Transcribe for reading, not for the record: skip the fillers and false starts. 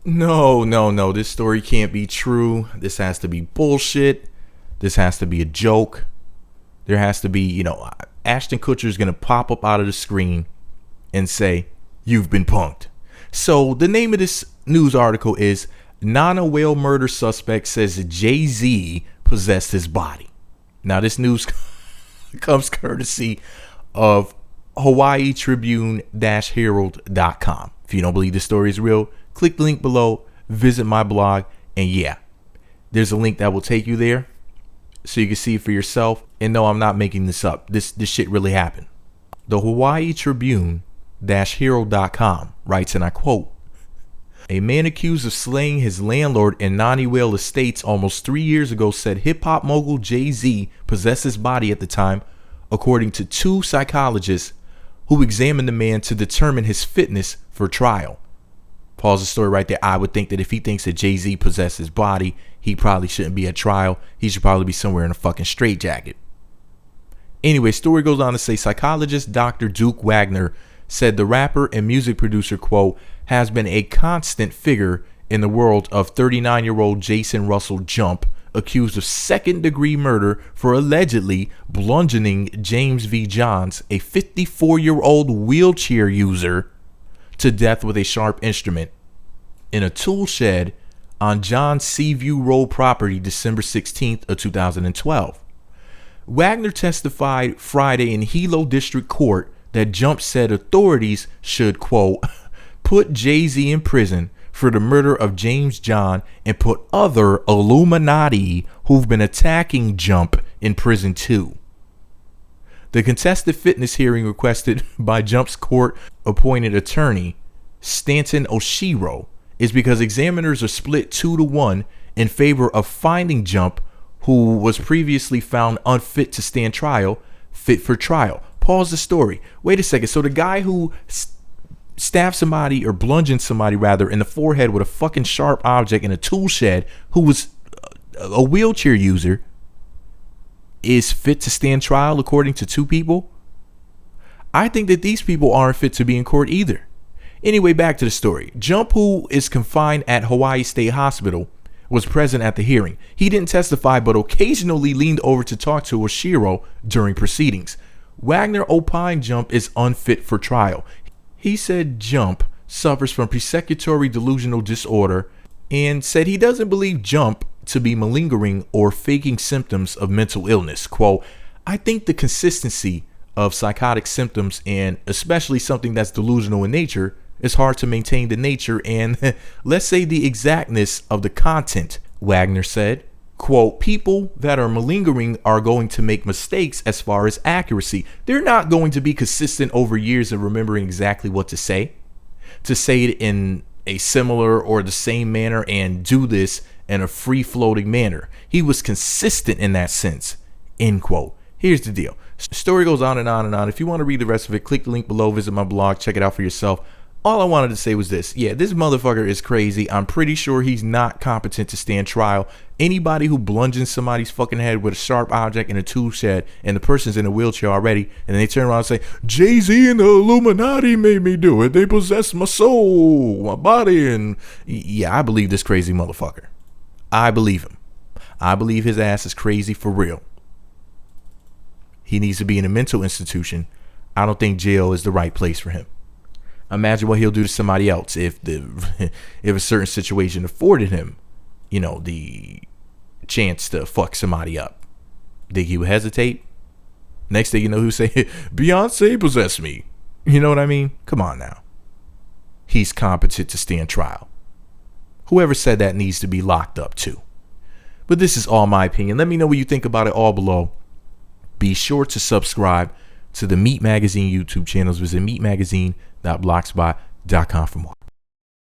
No, no, no. This story can't be true. This has to be bullshit. This has to be a joke. There has to be, Ashton Kutcher is going to pop up out of the screen and say, "You've been punked." So the name of this news article is Nana Whale Murder Suspect Says Jay Z Possessed His Body. Now this news comes courtesy of Hawaii Tribune-Herald.com. If you don't believe this story is real, click the link below, visit my blog, and yeah, there's a link that will take you there so you can see it for yourself. And no, I'm not making this up. This shit really happened. The Hawaii Tribune-Herald.com writes, and I quote, "A man accused of slaying his landlord in Nani Whale Estates almost 3 years ago said hip-hop mogul Jay Z possessed his body at the time, according to two psychologists who examined the man to determine his fitness for trial." Pause the story right there. I would think that if he thinks that Jay Z possessed his body, he probably shouldn't be at trial. He should probably be somewhere in a fucking straitjacket. Anyway, story goes on to say psychologist Dr. Duke Wagner said the rapper and music producer, quote, "has been a constant figure in the world of 39-year-old Jason Russell Jump, accused of second-degree murder for allegedly bludgeoning James V. Johns, a 54-year-old wheelchair user, to death with a sharp instrument in a tool shed on John Seaview Road property December 16th of 2012. Wagner testified Friday in Hilo District Court that Jump said authorities should, quote, "put Jay Z in prison for the murder of James John and put other Illuminati who've been attacking Jump in prison too." The contested fitness hearing requested by Jump's court-appointed attorney, Stanton Oshiro, is because examiners are split 2-1 in favor of finding Jump, who was previously found unfit to stand trial, fit for trial. Pause the story. Wait a second. So the guy who stabbed somebody, or bludgeoned somebody rather, in the forehead with a fucking sharp object in a tool shed, who was a wheelchair user, is fit to stand trial according to two people? I think that these people aren't fit to be in court either. Anyway, back to the story. Jump, who is confined at Hawaii State Hospital, was present at the hearing. He didn't testify, but occasionally leaned over to talk to Oshiro during proceedings. Wagner opined Jump is unfit for trial. He said Jump suffers from persecutory delusional disorder and said he doesn't believe Jump to be malingering or faking symptoms of mental illness. Quote, "I think the consistency of psychotic symptoms, and especially something that's delusional in nature, is hard to maintain the nature and let's say the exactness of the content," Wagner said. Quote, "People that are malingering are going to make mistakes as far as accuracy. They're not going to be consistent over years of remembering exactly what to say it in a similar or the same manner and do this in a free-floating manner. He was consistent in that sense," end quote. Here's the deal. Story goes on and on and on. If you want to read the rest of it, click the link below, visit my blog, check it out for yourself. All I wanted to say was this. Yeah, this motherfucker is crazy. I'm pretty sure he's not competent to stand trial. Anybody who bludgeons somebody's fucking head with a sharp object in a tool shed and the person's in a wheelchair already, and then they turn around and say, "Jay Z and the Illuminati made me do it. They possessed my soul, my body," and yeah, I believe this crazy motherfucker. I believe him. I believe his ass is crazy for real. He needs to be in a mental institution. I don't think jail is the right place for him. Imagine what he'll do to somebody else if a certain situation afforded him, the chance to fuck somebody up. Think he would hesitate? Next thing you know, he'll say, "Beyonce possessed me." You know what I mean? Come on now. He's competent to stand trial. Whoever said that needs to be locked up too. But this is all my opinion. Let me know what you think about it all below. Be sure to subscribe to the Meat Magazine YouTube channels. Visit meatmagazine.blogspot.com for more.